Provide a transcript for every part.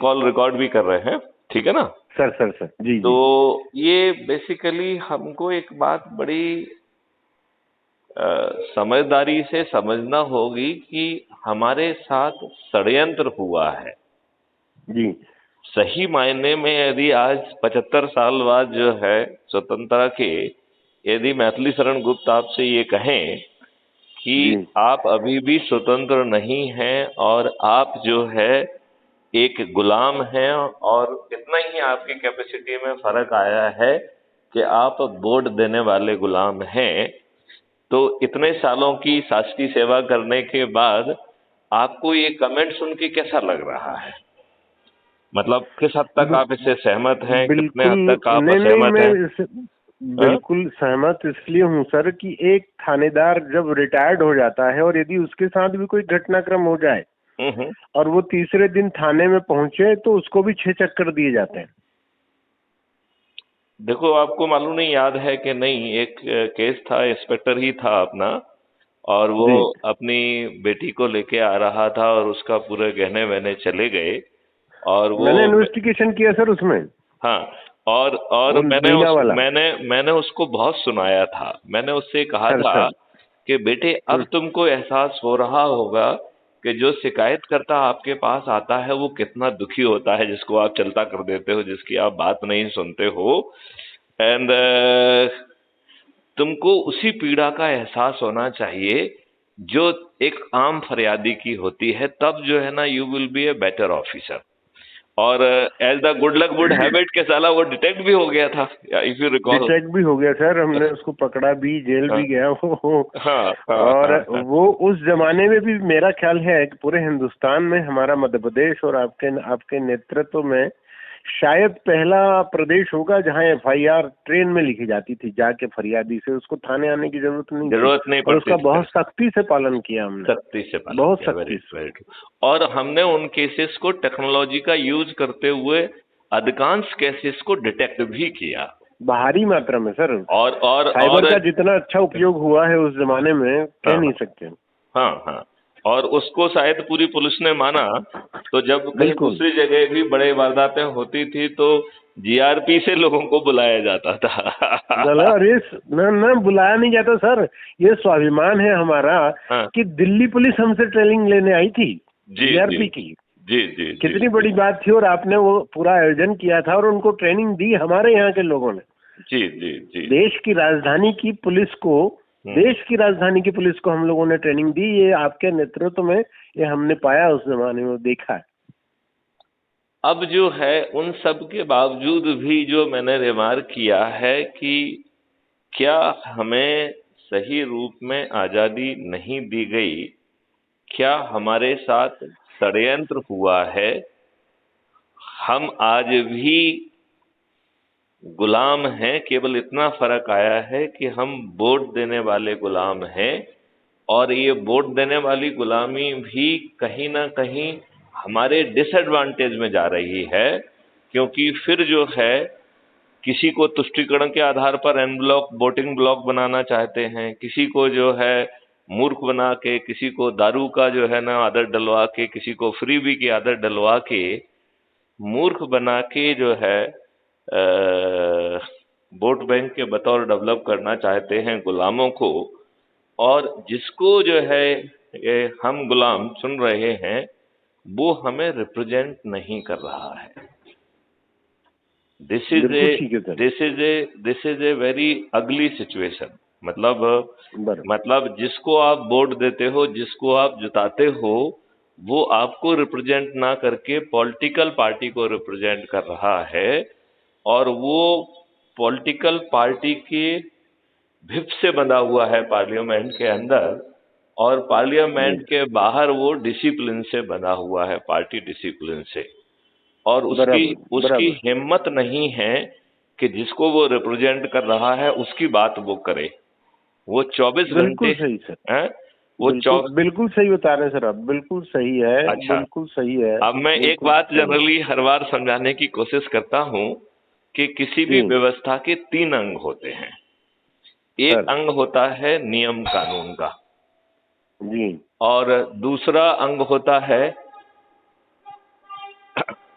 Call record भी कर रहे हैं, ठीक है ना? सर जी तो जी। ये बेसिकली हमको एक बात बड़ी समझदारी से समझना होगी कि हमारे साथ षड्यंत्र हुआ है। जी सही मायने में यदि आज 75 साल बाद जो है स्वतंत्रता के, यदि मैथिली शरण गुप्त आपसे ये कहें कि जी आप अभी भी स्वतंत्र नहीं हैं और आप जो है एक गुलाम हैं, और इतना ही आपकी कैपेसिटी में फर्क आया है कि आप वोट देने वाले गुलाम हैं, तो इतने सालों की शासकीय सेवा करने के बाद आपको ये कमेंट सुन के कैसा लग रहा है? मतलब किस हद तक आप इससे सहमत हैं, कितने बिल्कुल हद तक आप नहीं नहीं, असहमत मैं हैं? हाँ? बिल्कुल सहमत इसलिए हूँ सर कि एक थानेदार जब रिटायर्ड हो जाता है और यदि उसके साथ भी कोई घटनाक्रम हो जाए हम्म। और वो तीसरे दिन थाने में पहुंचे तो उसको भी 6 चक्कर दिए जाते हैं। देखो, आपको मालूम नहीं याद है कि नहीं, एक केस था, इंस्पेक्टर ही था अपना, और वो जी अपनी बेटी को लेके आ रहा था और उसका पूरे गहने वहने चले गए, और वो मैंने इन्वेस्टिगेशन किया सर उसमें, हाँ, और वो मीना वाला। मैंने उसको बहुत सुनाया था। मैंने उससे कहा सर था सर कि बेटे, अब तुमको एहसास हो रहा होगा कि जो शिकायतकर्ता आपके पास आता है वो कितना दुखी होता है, जिसको आप चलता कर देते हो, जिसकी आप बात नहीं सुनते हो। एंड तुमको उसी पीड़ा का एहसास होना चाहिए जो एक आम फरियादी की होती है, तब जो है ना you will be a better officer. और as the good luck would have it के साला वो डिटेक्ट भी हो गया था, इफ यू रिकॉल। डिटेक्ट भी हो गया सर, हमने उसको पकड़ा भी, जेल भी गया वो। हाँ हाँ और हाँ हाँ। वो उस जमाने में भी मेरा ख्याल है कि पूरे हिंदुस्तान में हमारा मध्य प्रदेश और आपके आपके नेतृत्व में शायद पहला प्रदेश होगा जहां एफआईआर ट्रेन में लिखी जाती थी, जाके फरियादी से उसको थाने आने की जरूरत नहीं थी, जरूरत नहीं और पड़ती उसका थी, बहुत सख्ती से पालन किया हमने, सख्ती से पालन बहुत किया, वेरी सख्ती से। Very true. और हमने उन केसेस को टेक्नोलॉजी का यूज करते हुए अधिकांश केसेस को डिटेक्ट भी किया। भारी मात्रा में सर, और साइबर का जितना अच्छा उपयोग हुआ है उस जमाने में कह हाँ नहीं सकते। हाँ हाँ। और उसको शायद पूरी पुलिस ने माना, तो जब कहीं बिल्कुल। दूसरी जगह भी बड़े वारदातें होती थी तो जीआरपी से लोगों को बुलाया जाता था। अरे न न बुलाया नहीं जाता सर, ये स्वाभिमान है हमारा हाँ, कि दिल्ली पुलिस हमसे ट्रेनिंग लेने आई थी, जी जी जीआरपी की। जी जी जी कितनी जी बड़ी बात थी, और आपने वो पूरा आयोजन किया था और उनको ट्रेनिंग दी हमारे यहाँ के लोगों ने। जी जी जी। देश की राजधानी की पुलिस को, देश की राजधानी की पुलिस को हम लोगों ने ट्रेनिंग दी, ये आपके नेतृत्व में, ये हमने पाया उस जमाने में, देखा है। अब जो है उन सब के बावजूद भी जो मैंने रिमार्क किया है कि क्या हमें सही रूप में आज़ादी नहीं दी गई, क्या हमारे साथ षड्यंत्र हुआ है, हम आज भी गुलाम हैं, केवल इतना फर्क आया है कि हम वोट देने वाले गुलाम हैं, और ये वोट देने वाली गुलामी भी कहीं ना कहीं हमारे डिसएडवांटेज में जा रही है, क्योंकि फिर जो है किसी को तुष्टीकरण के आधार पर एन ब्लॉक वोटिंग ब्लॉक बनाना चाहते हैं, किसी को जो है मूर्ख बना के, किसी को दारू का जो है ना आदत डलवा के, किसी को फ्रीबी की आदत डलवा के, मूर्ख बना के जो है वोट बैंक के बतौर डेवलप करना चाहते हैं गुलामों को। और जिसको जो है हम गुलाम चुन रहे हैं वो हमें रिप्रेजेंट नहीं कर रहा है। दिस इज ए बिल्कुल ठीक है sir. This is a very ugly situation. मतलब बराबर। जिसको आप वोट देते हो, जिसको आप जिताते हो, वो आपको रिप्रेजेंट ना करके पॉलिटिकल पार्टी को रिप्रेजेंट कर रहा है, और वो पॉलिटिकल पार्टी के व्हिप से बंधा हुआ है पार्लियामेंट के अंदर, और जी पार्लियामेंट के बाहर वो डिसिप्लिन से बंधा हुआ है, पार्टी डिसिप्लिन से। और उसकी बराबर उसकी बराबर। हिम्मत नहीं है कि जिसको वो रिप्रेजेंट कर रहा है उसकी बात वो करे। वो 24 घंटे बिल्कुल सही सर, हैं, वो बिल्कुल बिल्कुल सही बता रहे हैं सर आप, बिल्कुल सही है, अच्छा। बिल्कुल सही है, अब मैं एक बिल्कुल बात सही है। जनरली हर बार समझाने की कोशिश करता हूँ कि किसी भी जी व्यवस्था के 3 अंग होते हैं। एक सर। अंग होता है नियम कानून का, जी और दूसरा अंग होता है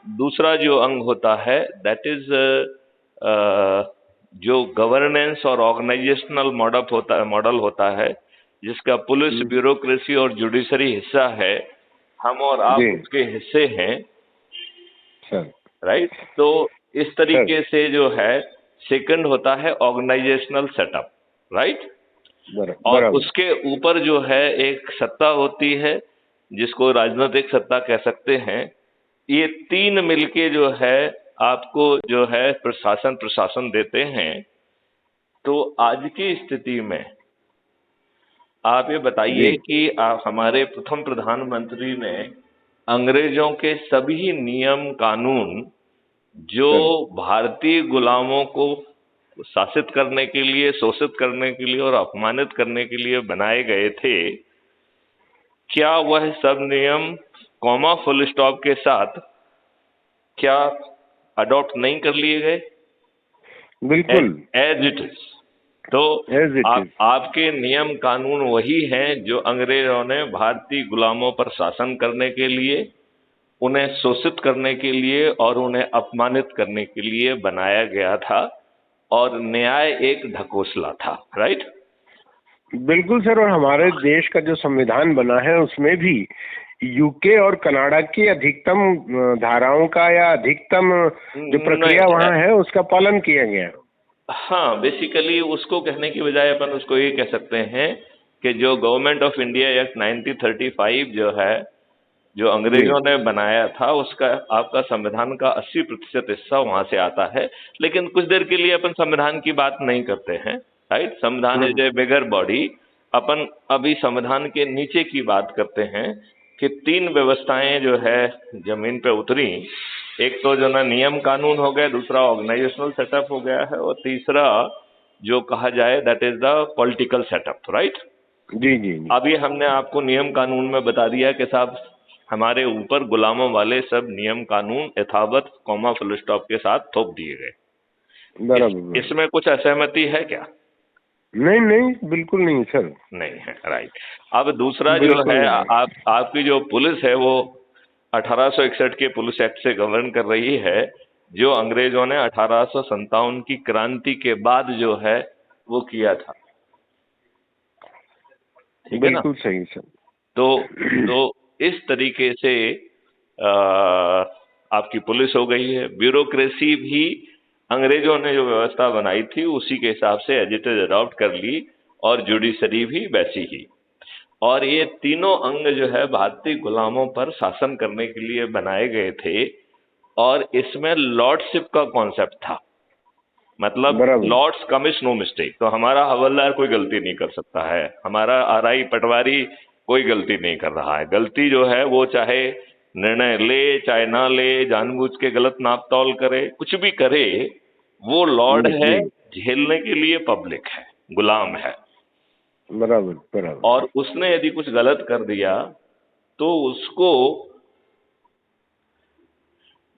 दूसरा जो अंग होता है दैट इज जो गवर्नेंस और ऑर्गेनाइजेशनल मॉडल होता है, जिसका पुलिस, ब्यूरोक्रेसी और जुडिशरी हिस्सा है। हम और आप जी उसके हिस्से हैं, सर। राइट। तो इस तरीके से जो है सेकंड होता है ऑर्गेनाइजेशनल सेटअप, राइट। और बराबर। उसके ऊपर जो है एक सत्ता होती है जिसको राजनीतिक सत्ता कह सकते हैं। ये तीन मिलके जो है आपको जो है प्रशासन देते हैं। तो आज की स्थिति में आप ये बताइए जी कि आप, हमारे प्रथम प्रधानमंत्री ने अंग्रेजों के सभी नियम कानून जो सर। भारतीय गुलामों को शासित करने के लिए, शोषित करने के लिए और अपमानित करने के लिए बनाए गए थे, क्या वह सब नियम कॉमा फुल स्टॉप के साथ क्या अडॉप्ट नहीं कर लिए गए? बिल्कुल एज इट इज। तो एज इट इज। आपके नियम कानून वही हैं जो अंग्रेजों ने भारतीय गुलामों पर शासन करने के लिए, उन्हें शोषित करने के लिए और उन्हें अपमानित करने के लिए बनाया गया था। और न्याय एक ढकोसला था, राइट। बिल्कुल सर। और हमारे देश का जो संविधान बना है उसमें भी यूके और कनाडा की अधिकतम धाराओं का या अधिकतम जो प्रक्रिया वहाँ है उसका पालन किया गया। हाँ, बेसिकली उसको कहने की बजाय अपन उसको ये कह सकते हैं कि जो गवर्नमेंट ऑफ इंडिया एक्ट 1935 जो है, जो अंग्रेजों ने बनाया था, उसका आपका संविधान का 80% हिस्सा वहां से आता है। लेकिन कुछ देर के लिए अपन संविधान की बात नहीं करते हैं, राइट। संविधान इज ए बिगर बॉडी। अपन अभी संविधान के नीचे की बात करते हैं कि तीन व्यवस्थाएं जो है जमीन पे उतरी। एक तो जो ना नियम कानून हो गए, दूसरा ऑर्गेनाइजेशनल सेटअप हो गया है, और तीसरा जो कहा जाए that is the political setup, right. जी जी जी। अभी हमने आपको नियम कानून में बता दिया कि साहब हमारे ऊपर गुलामों वाले सब नियम कानून यथावत कॉमा फुल स्टॉप के साथ थोप दिए गए। बराबर। इसमें कुछ असहमति है क्या? नहीं नहीं, बिल्कुल नहीं सर। नहीं है, राइट। अब दूसरा जो बिल्कुल है, नहीं। आपकी जो पुलिस है वो 1861 के पुलिस एक्ट से गवर्न कर रही है, जो अंग्रेजों ने 1857 की क्रांति के बाद जो है वो किया था, ठीक है ना। बिल्कुल सही सर। तो इस तरीके से आ, आपकी पुलिस हो गई है। ब्यूरोक्रेसी भी अंग्रेजों ने जो व्यवस्था बनाई थी उसी के हिसाब से एज इट इज अडॉप्ट कर ली, और जुडिशरी भी वैसी ही। और ये तीनों अंग जो है भारतीय गुलामों पर शासन करने के लिए बनाए गए थे। और इसमें लॉर्डशिप का कॉन्सेप्ट था, मतलब लॉर्ड्स कमिश नो मिस्टेक। तो हमारा हवलदार कोई गलती नहीं कर सकता है, हमारा आरआई पटवारी कोई गलती नहीं कर रहा है। गलती जो है वो चाहे निर्णय ले चाहे ना ले, जानबूझ के गलत नाप तौल करे, कुछ भी करे, वो लॉर्ड है, झेलने के लिए पब्लिक है, गुलाम है। बराबर बराबर। और उसने यदि कुछ गलत कर दिया तो उसको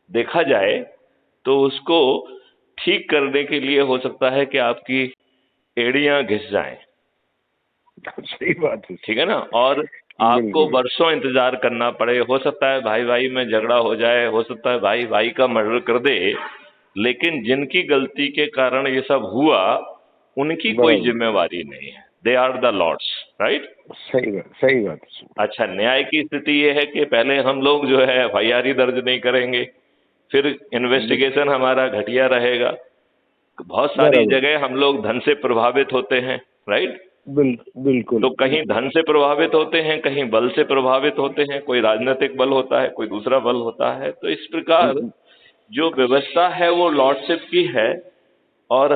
देखा जाए तो उसको ठीक करने के लिए हो सकता है कि आपकी एड़ियां घिस जाएं, सही बात है। ठीक है ना। और आपको वर्षों इंतजार करना पड़े, हो सकता है भाई भाई में झगड़ा हो जाए, हो सकता है भाई भाई का मर्डर कर दे, लेकिन जिनकी गलती के कारण ये सब हुआ उनकी कोई जिम्मेवारी नहीं है। They are the lords, right. सही बात, सही बात। अच्छा, न्याय की स्थिति ये है कि पहले हम लोग जो है एफआईआर दर्ज नहीं करेंगे, फिर इन्वेस्टिगेशन हमारा घटिया रहेगा। बहुत सारी जगह हम लोग धन से प्रभावित होते हैं, राइट। बिल्कुल। तो कहीं धन से प्रभावित होते हैं, कहीं बल से प्रभावित होते हैं, कोई राजनीतिक बल होता है, कोई दूसरा बल होता है। तो इस प्रकार जो व्यवस्था है वो लॉर्डशिप की है और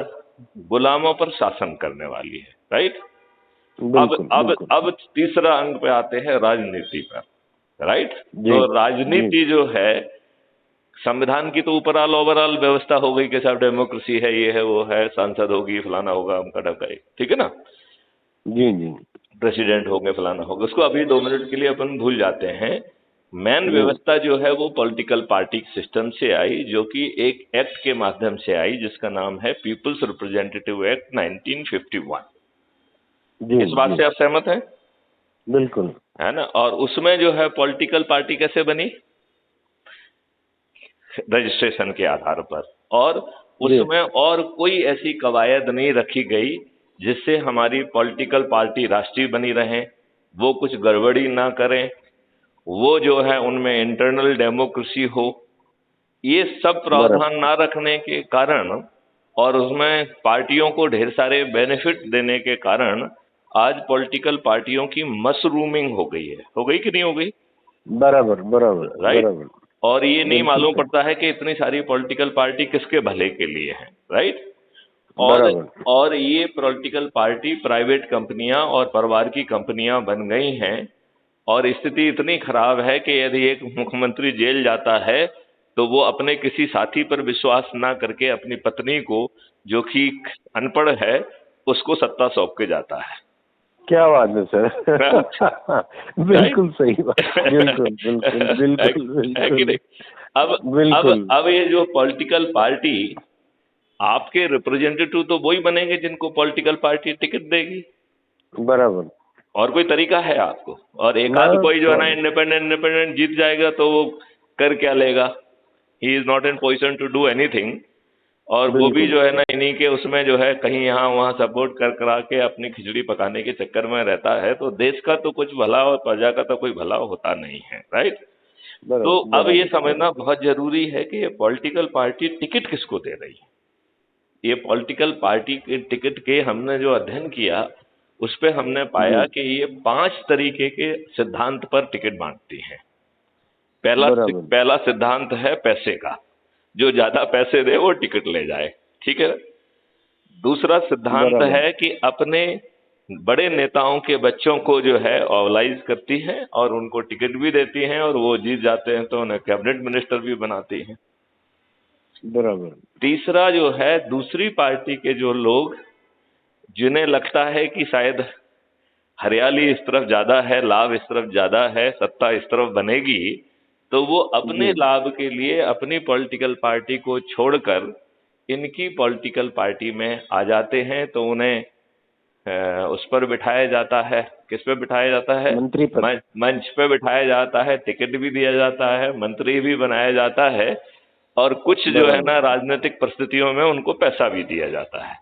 गुलामों पर शासन करने वाली है, राइट। अब तीसरा अंग पे आते हैं, राजनीति पर, राइट। तो राजनीति जो है, संविधान की तो ऊपरऑल ओवरऑल व्यवस्था हो गई कि साहब डेमोक्रेसी है, ये है वो है, सांसद होगी, फलाना होगा, अमका ढका, ठीक है ना। जी जी। प्रेसिडेंट होंगे, फलाना होगा, उसको अभी 2 मिनट के लिए अपन भूल जाते हैं। मेन व्यवस्था जो है वो पॉलिटिकल पार्टी सिस्टम से आई, जो कि एक एक्ट के माध्यम से आई जिसका नाम है पीपल्स रिप्रेजेंटेटिव एक्ट 1951। इस बात से आप सहमत हैं? बिल्कुल, है ना। और उसमें जो है पॉलिटिकल पार्टी कैसे बनी? रजिस्ट्रेशन के आधार पर, और उसमें और कोई ऐसी कवायद नहीं रखी गई जिससे हमारी पॉलिटिकल पार्टी राष्ट्रीय बनी रहे, वो कुछ गड़बड़ी ना करें, वो जो है उनमें इंटरनल डेमोक्रेसी हो। ये सब प्रावधान ना रखने के कारण और उसमें पार्टियों को ढेर सारे बेनिफिट देने के कारण आज पॉलिटिकल पार्टियों की मशरूमिंग हो गई है। हो गई कि नहीं हो गई? बराबर बराबर राइट। बराबर। और ये नहीं बिल्कुल मालूम सही। पड़ता है कि इतनी सारी पॉलिटिकल पार्टी किसके भले के लिए है। राइट। बराबर। और ये पॉलिटिकल पार्टी प्राइवेट कंपनियां और परिवार की कंपनियां बन गई हैं, और स्थिति इतनी खराब है कि यदि एक मुख्यमंत्री जेल जाता है तो वो अपने किसी साथी पर विश्वास ना करके अपनी पत्नी को, जो कि अनपढ़ है, उसको सत्ता सौंप के जाता है। क्या बात है सर। बिल्कुल सही बात। बिल्कुल बिल्कुल बिल्कुल है कि बिल्कुल नहीं? अब बिल्कुल। अब ये जो पॉलिटिकल पार्टी, आपके रिप्रेजेंटेटिव तो वही बनेंगे जिनको पॉलिटिकल पार्टी टिकट देगी। बराबर। और कोई तरीका है आपको? और एक आध ना कोई जो है ना इंडिपेंडेंट जीत जाएगा तो वो कर क्या लेगा? He is not in position to do anything. और वो भी बिल्कुल। जो है ना इन्हीं के उसमें जो है कहीं यहाँ वहाँ सपोर्ट कर करा के अपनी खिचड़ी पकाने के चक्कर में रहता है, तो देश का तो कुछ भला और प्रजा का तो कोई भला होता नहीं है। राइट। तो अब ये समझना बहुत जरूरी है कि ये पॉलिटिकल पार्टी टिकट किसको दे रही है। ये पॉलिटिकल पार्टी के टिकट के हमने जो अध्ययन किया उस पे हमने पाया कि ये 5 तरीके के सिद्धांत पर टिकट बांटती हैं। पहला सिद्धांत है पैसे का, जो ज्यादा पैसे दे वो टिकट ले जाए। ठीक है। दूसरा सिद्धांत है कि अपने बड़े नेताओं के बच्चों को जो है ऑवलाइज करती है और उनको टिकट भी देती हैं, और वो जीत जाते हैं तो उन्हें कैबिनेट मिनिस्टर भी बनाती हैं। बराबर। तीसरा जो है, दूसरी पार्टी के जो लोग जिन्हें लगता है कि शायद हरियाली इस तरफ ज्यादा है, लाभ इस तरफ ज्यादा है, सत्ता इस तरफ बनेगी, तो वो अपने लाभ के लिए अपनी पॉलिटिकल पार्टी को छोड़कर इनकी पॉलिटिकल पार्टी में आ जाते हैं। तो उन्हें उस पर बिठाया जाता है। किस पे बिठाया जाता है? मंत्री पर। मंच पे बिठाया जाता है, टिकट भी दिया जाता है, मंत्री भी बनाया जाता है, और कुछ जो है ना राजनीतिक परिस्थितियों में उनको पैसा भी दिया जाता है।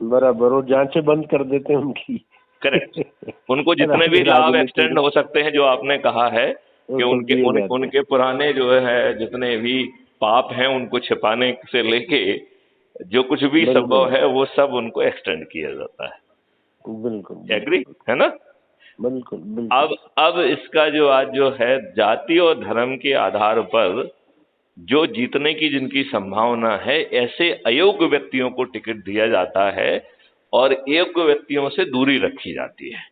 बराबर। और जांचें बंद कर देते हैं उनकी। करेक्ट। उनको जितने भी लाभ एक्सटेंड हो सकते हैं, जो आपने कहा है कि उनके पुराने जो है जितने भी पाप हैं उनको छिपाने से लेके जो कुछ भी संभव है वो सब उनको एक्सटेंड किया जाता है। बिल्कुल। एग्री है ना? बिल्कुल। अब इसका जो आज जो है जाति और धर्म के आधार पर जो जीतने की जिनकी संभावना है, ऐसे अयोग्य व्यक्तियों को टिकट दिया जाता है और योग्य व्यक्तियों से दूरी रखी जाती है,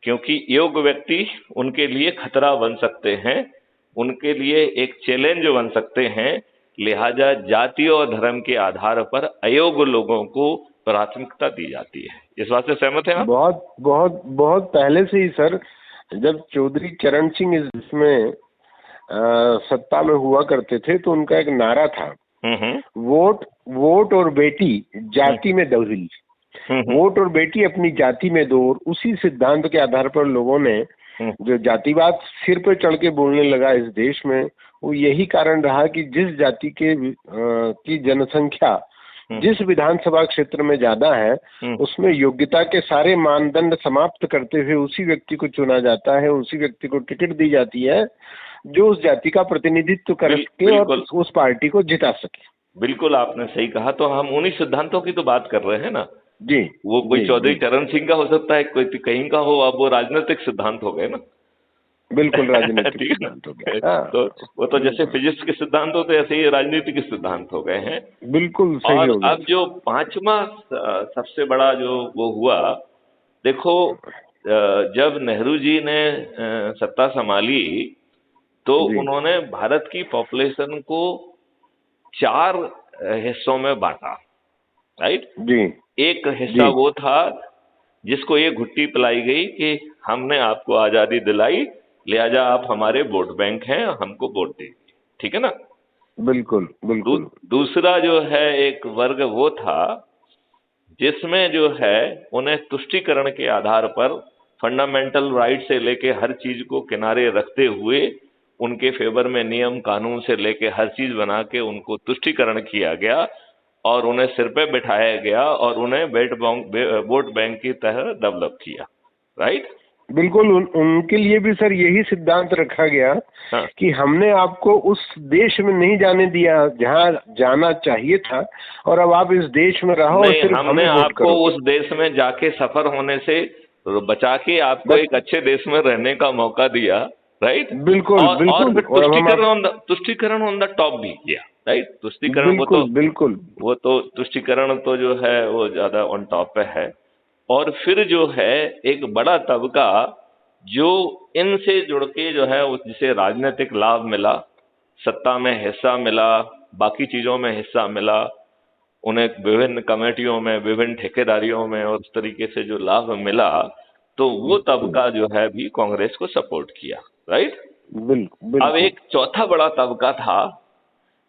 क्योंकि योग्य व्यक्ति उनके लिए खतरा बन सकते हैं, उनके लिए एक चैलेंज बन सकते हैं। लिहाजा जाति और धर्म के आधार पर अयोग्य लोगों को प्राथमिकता दी जाती है। इस बात से सहमत हैं आप? बहुत बहुत बहुत पहले से ही सर, जब चौधरी चरण सिंह इसमें सत्ता में हुआ करते थे तो उनका एक नारा था, वोट और बेटी जाति में दोहरी। वोट और बेटी अपनी जाति में दो। और उसी सिद्धांत के आधार पर लोगों ने जो जातिवाद सिर पे चढ़ के बोलने लगा इस देश में, वो यही कारण रहा कि जिस जाति के की जनसंख्या जिस विधानसभा क्षेत्र में ज्यादा है उसमें योग्यता के सारे मानदंड समाप्त करते हुए उसी व्यक्ति को चुना जाता है, उसी व्यक्ति को टिकट दी जाती है जो उस जाति का प्रतिनिधित्व करके और उस पार्टी को जिता सके। बिल्कुल आपने सही कहा। तो हम उन्हीं सिद्धांतों की तो बात कर रहे हैं ना जी। वो कोई चौधरी चरण सिंह का हो सकता है, कोई कहीं का हो, अब वो राजनीतिक सिद्धांत हो गए ना। बिल्कुल राजनीतिक सिद्धांत हो गए। तो वो तो जैसे फिजिक्स के सिद्धांत होते ऐसे ही राजनीतिक सिद्धांत हो गए हैं। बिल्कुल सही और हो गया। अब जो 5वां सबसे बड़ा जो वो हुआ, देखो जब नेहरू जी ने सत्ता संभाली तो उन्होंने भारत की पॉपुलेशन को 4 हिस्सों में बांटा। राइट जी। एक हिस्सा वो था जिसको ये घुट्टी पिलाई गई कि हमने आपको आजादी दिलाई, लिहाजा आप हमारे वोट बैंक हैं, हमको वोट दीजिए। ठीक है ना? बिल्कुल बिल्कुल। दूसरा जो है एक वर्ग वो था जिसमें जो है उन्हें तुष्टीकरण के आधार पर फंडामेंटल राइट से लेके हर चीज को किनारे रखते हुए उनके फेवर में नियम कानून से लेके हर चीज बना के उनको तुष्टीकरण किया गया और उन्हें सिर पे बिठाया गया और उन्हें वोट बैंक की तरह डेवलप किया, राइट? बिल्कुल। उनके लिए भी सर यही सिद्धांत रखा गया हाँ। कि हमने आपको उस देश में नहीं जाने दिया जहाँ जाना चाहिए था, और अब आप इस देश में रहो और नहीं, सिर्फ हमने हमें वोट आपको करो। उस देश में जाके सफर होने से बचा के आपको बस, एक अच्छे देश में रहने का मौका दिया, राइट? बिल्कुल और बिल्कुल। फिर और हम तुष्टीकरण ऑन द टॉप भी किया, राइट? तुष्टीकरण बिल्कुल बिल्कुल। वो तो तुष्टीकरण तो जो है वो ज्यादा ऑन टॉप पे है। और फिर जो है एक बड़ा तबका जो इनसे जुड़ के जो है जिसे राजनीतिक लाभ मिला, सत्ता में हिस्सा मिला, बाकी चीजों में हिस्सा मिला, उन्हें विभिन्न कमेटियों में, विभिन्न ठेकेदारियों में और उस तरीके से जो लाभ मिला, तो वो तबका जो है भी कांग्रेस को सपोर्ट किया, राइट? बिल्कुल। अब एक चौथा बड़ा तबका था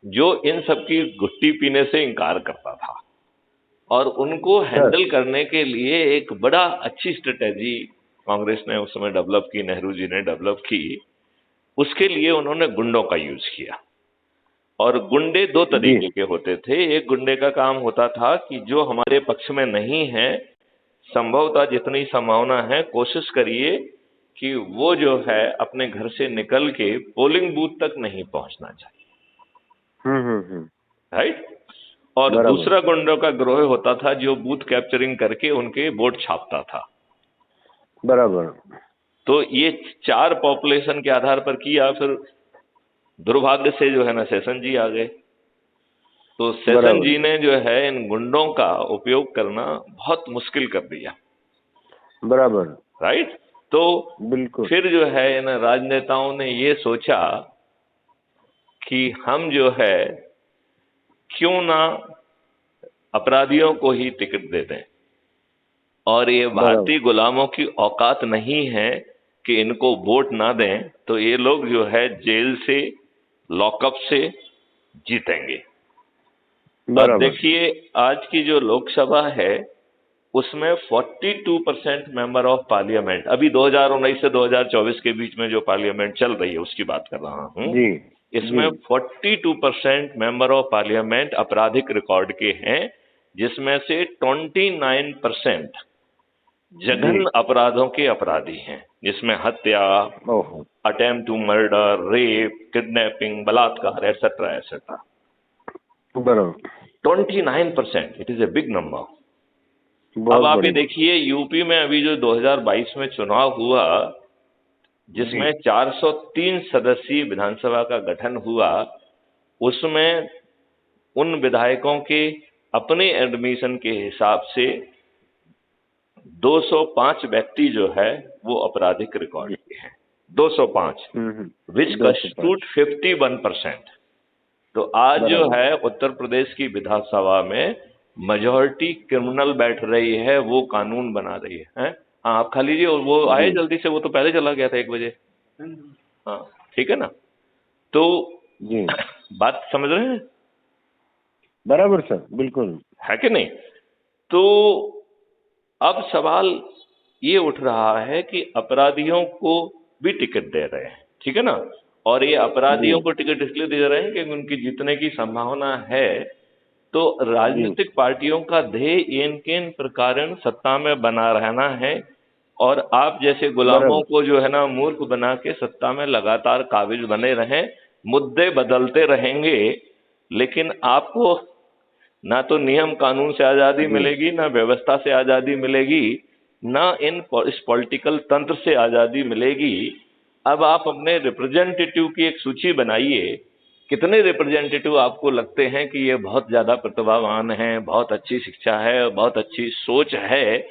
जो इन सबकी घुट्टी पीने से इनकार करता था और उनको हैंडल करने के लिए एक बड़ा अच्छी स्ट्रेटेजी कांग्रेस ने उस समय डेवलप की, नेहरू जी ने डेवलप की। उसके लिए उन्होंने गुंडों का यूज किया। और गुंडे दो तरीके के होते थे। एक गुंडे का काम होता था कि जो हमारे पक्ष में नहीं है, संभवतः जितनी संभावना है कोशिश करिए कि वो जो है अपने घर से निकल के पोलिंग बूथ तक नहीं पहुंचना चाहिए, राइट? और दूसरा गुंडों का ग्रोह होता था जो बूथ कैप्चरिंग करके उनके वोट छापता था। बराबर। तो ये चार पॉपुलेशन के आधार पर किया। फिर दुर्भाग्य से जो है ना सेशन जी आ गए, तो सेशन जी ने जो है इन गुंडों का उपयोग करना बहुत मुश्किल कर दिया, बराबर, राइट? तो बिल्कुल। फिर जो है इन राजनेताओं ने ये सोचा कि हम जो है क्यों ना अपराधियों को ही टिकट दे दें, और ये भारतीय गुलामों की औकात नहीं है कि इनको वोट ना दें, तो ये लोग जो है जेल से, लॉकअप से जीतेंगे। अब देखिए आज की जो लोकसभा है उसमें 42% मेंबर ऑफ पार्लियामेंट, अभी 2019 से 2024 के बीच में जो पार्लियामेंट चल रही है उसकी बात कर रहा हूं, इसमें 42% मेंबर ऑफ पार्लियामेंट आपराधिक रिकॉर्ड के हैं, जिसमें से 29% जघन्य अपराधों के अपराधी हैं, जिसमें हत्या, attempt to murder, rape, kidnapping, बलात्कार, etcetera etcetera. 29%, it is a big number. अब आप ये देखिए यूपी में अभी जो 2022 में चुनाव हुआ, जिसमें 403 सदस्यीय विधानसभा का गठन हुआ, उसमें उन विधायकों के अपने एडमिशन के हिसाब से 205 व्यक्ति जो है वो आपराधिक रिकॉर्ड के हैं, 205, विच कंस्टिट्यूट 51%। तो आज जो है उत्तर प्रदेश की विधानसभा में मेजॉरिटी क्रिमिनल बैठ रही है, वो कानून बना रही है। हाँ, आप खा लीजिए, और वो आए जल्दी से, वो तो पहले चला गया था 1 बजे। हाँ, ठीक है ना? तो बात समझ रहे हैं? बराबर सर, बिल्कुल, है कि नहीं? तो अब सवाल ये उठ रहा है कि अपराधियों को भी टिकट दे रहे हैं, ठीक है ना? और ये अपराधियों को टिकट इसलिए दे रहे हैं कि उनकी जीतने की संभावना है। तो राजनीतिक पार्टियों का ध्येय इनके प्रकार सत्ता में बना रहना है, और आप जैसे गुलामों को जो है ना मूर्ख बना के सत्ता में लगातार काबिज बने रहें। मुद्दे बदलते रहेंगे, लेकिन आपको ना तो नियम कानून से आजादी मिलेगी, ना व्यवस्था से आजादी मिलेगी, ना इस पॉलिटिकल तंत्र से आजादी मिलेगी। अब आप अपने रिप्रेजेंटेटिव की एक सूची बनाइए, कितने रिप्रेजेंटेटिव आपको लगते हैं कि ये बहुत ज्यादा प्रतिभावान हैं, बहुत अच्छी शिक्षा है, बहुत अच्छी सोच है,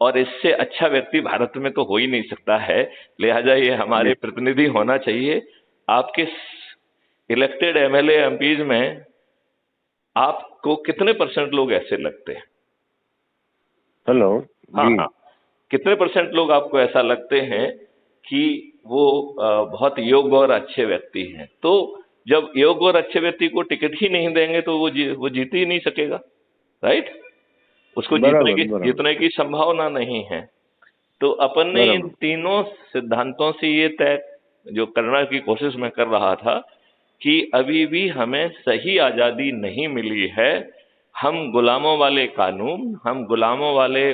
और इससे अच्छा व्यक्ति भारत में तो हो ही नहीं सकता है, लिहाजा ये हमारे प्रतिनिधि होना चाहिए। आपके इलेक्टेड एमएलए एमपीज में आपको कितने % लोग ऐसे लगते हैं? हेलो, हाँ, कितने % लोग आपको ऐसा लगते हैं कि वो बहुत योग्य और अच्छे व्यक्ति हैं? तो जब योग्य और अच्छे व्यक्ति को टिकट ही नहीं देंगे तो वो जीत ही नहीं सकेगा, राइट? उसको जीतने की संभावना नहीं है। तो अपन ने इन तीनों सिद्धांतों से ये तय जो करने की कोशिश मैं कर रहा था कि अभी भी हमें सही आज़ादी नहीं मिली है। हम गुलामों वाले कानून, हम गुलामों वाले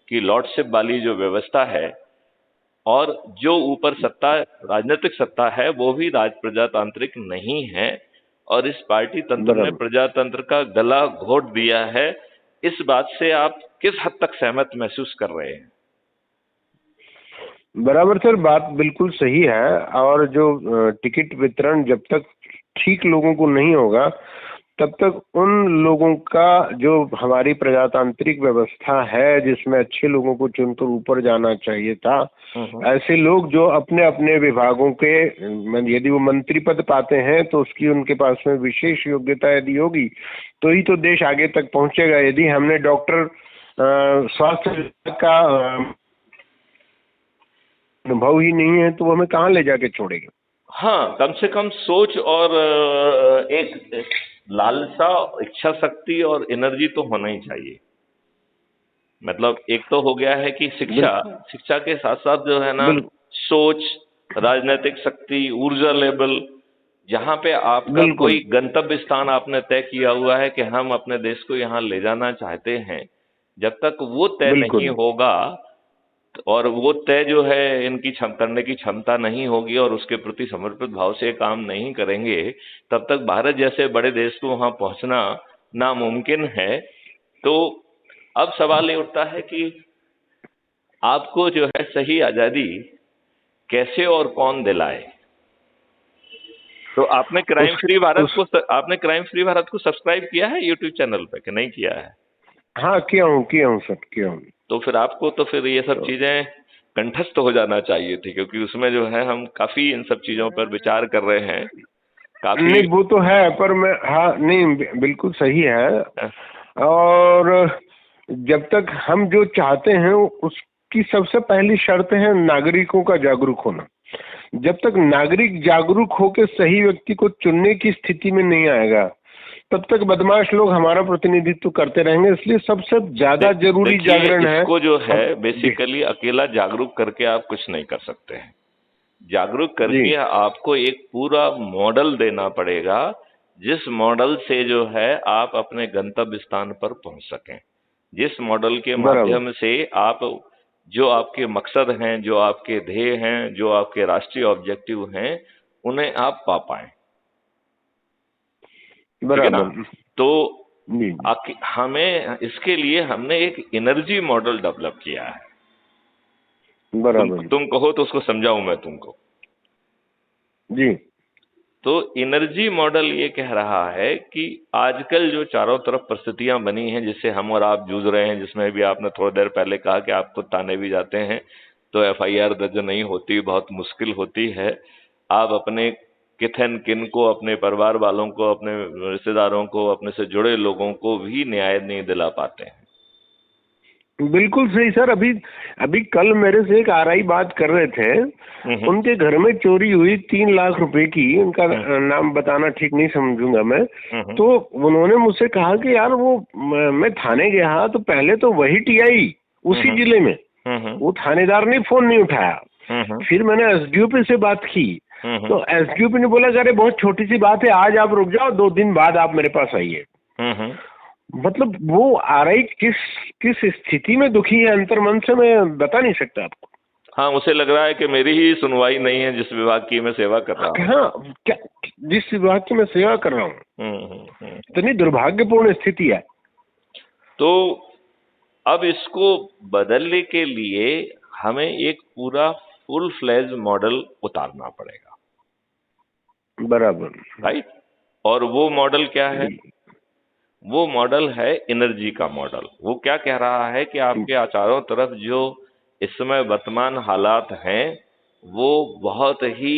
की लॉर्डशिप वाली जो व्यवस्था है, और जो ऊपर सत्ता, राजनीतिक सत्ता है, वो भी राज प्रजातांत्रिक नहीं है, और इस पार्टी तंत्र ने बराबर प्रजातंत्र का गला घोट दिया है। इस बात से आप किस हद तक सहमत महसूस कर रहे हैं? बराबर सर, बात बिल्कुल सही है। और जो टिकट वितरण जब तक ठीक लोगों को नहीं होगा, तब तक उन लोगों का, जो हमारी प्रजातांत्रिक व्यवस्था है जिसमें अच्छे लोगों को चुनकर ऊपर जाना चाहिए था, ऐसे लोग जो अपने अपने विभागों के, यदि वो मंत्री पद पाते हैं तो उसकी उनके पास में विशेष योग्यता यदि होगी तो ही तो देश आगे तक पहुंचेगा। यदि हमने डॉक्टर स्वास्थ्य विभाग का अनुभव ही नहीं है तो वो हमें कहाँ ले जाके छोड़ेगा। हाँ, कम से कम सोच और एक लालसा, इच्छा शक्ति और एनर्जी तो होना ही चाहिए। मतलब एक तो हो गया है कि शिक्षा, शिक्षा के साथ साथ जो है ना, सोच, राजनीतिक शक्ति, ऊर्जा लेवल, जहाँ पे आपका कोई गंतव्य स्थान आपने तय किया हुआ है कि हम अपने देश को यहाँ ले जाना चाहते हैं, जब तक वो तय नहीं होगा और वो तय जो है इनकी करने की क्षमता नहीं होगी और उसके प्रति समर्पित भाव से काम नहीं करेंगे, तब तक भारत जैसे बड़े देश को वहां पहुंचना नामुमकिन है। तो अब सवाल ये उठता है कि आपको जो है सही आजादी कैसे और कौन दिलाए। तो आपने क्राइम फ्री भारत को सब्सक्राइब किया है यूट्यूब चैनल पे कि नहीं किया है? हाँ, किया हूँ सर, किया हूँ। तो फिर आपको तो फिर ये सब चीजें कंठस्थ हो जाना चाहिए थी, क्योंकि उसमें जो है हम काफी इन सब चीजों पर विचार कर रहे हैं काफी। नहीं, वो तो है, पर मैं, हाँ नहीं, बिल्कुल सही है। और जब तक हम जो चाहते हैं उसकी सबसे पहली शर्त है नागरिकों का जागरूक होना। जब तक नागरिक जागरूक होकर सही व्यक्ति को चुनने की स्थिति में नहीं आएगा, तब तक बदमाश लोग हमारा प्रतिनिधित्व करते रहेंगे। इसलिए सबसे ज्यादा जरूरी जागरण है। इसको जो है बेसिकली अकेला जागरूक करके आप कुछ नहीं कर सकते हैं। जागरूक करके आपको एक पूरा मॉडल देना पड़ेगा, जिस मॉडल से जो है आप अपने गंतव्य स्थान पर पहुंच सकें, जिस मॉडल के माध्यम से आप जो आपके मकसद हैं, जो आपके ध्येय हैं, जो आपके राष्ट्रीय ऑब्जेक्टिव हैं, उन्हें आप पा पाएं। बराबर। तो हमें इसके लिए हमने एक एनर्जी मॉडल डेवलप किया है। बराबर। तुम कहो तो उसको समझाऊं मैं तुमको। जी। तो एनर्जी मॉडल ये कह रहा है कि आजकल जो चारों तरफ परिस्थितियां बनी हैं जिससे हम और आप जूझ रहे हैं, जिसमें भी आपने थोड़ी देर पहले कहा कि आपको ताने भी जाते हैं तो एफआईआर दर्ज नहीं होती, बहुत मुश्किल होती है, आप अपने किथन किन को, अपने परिवार वालों को, अपने रिश्तेदारों को, अपने से जुड़े लोगों को भी न्याय नहीं दिला पाते हैं। बिल्कुल सही सर। अभी कल मेरे से एक आरआई बात कर रहे थे, उनके घर में चोरी हुई 3 लाख रुपए की, उनका नाम बताना ठीक नहीं समझूंगा मैं। तो उन्होंने मुझसे कहा कि यार वो मैं थाने गया तो पहले तो वही टीआई उसी जिले में, वो थानेदार ने फोन नहीं उठाया। फिर मैंने एसडीओपी से बात की तो एसडीओपी ने बोला अरे बहुत छोटी सी बात है, आज आप रुक जाओ, 2 दिन बाद आप मेरे पास आइए। मतलब वो आरआई किस स्थिति में दुखी है अंतर्मन से, मैं बता नहीं सकता आपको। हाँ, उसे लग रहा है कि मेरी ही सुनवाई नहीं है जिस विभाग की मैं सेवा कर रहा हूँ। हाँ, क्या जिस विभाग की मैं सेवा कर रहा हूँ, इतनी दुर्भाग्यपूर्ण स्थिति है। तो अब इसको बदलने के लिए हमें एक पूरा फुल फ्लेज मॉडल उतारना पड़ेगा। बराबर, राइट। और वो मॉडल क्या है? वो मॉडल है एनर्जी का मॉडल। वो क्या कह रहा है कि आपके चारों तरफ जो इस समय वर्तमान हालात हैं वो बहुत ही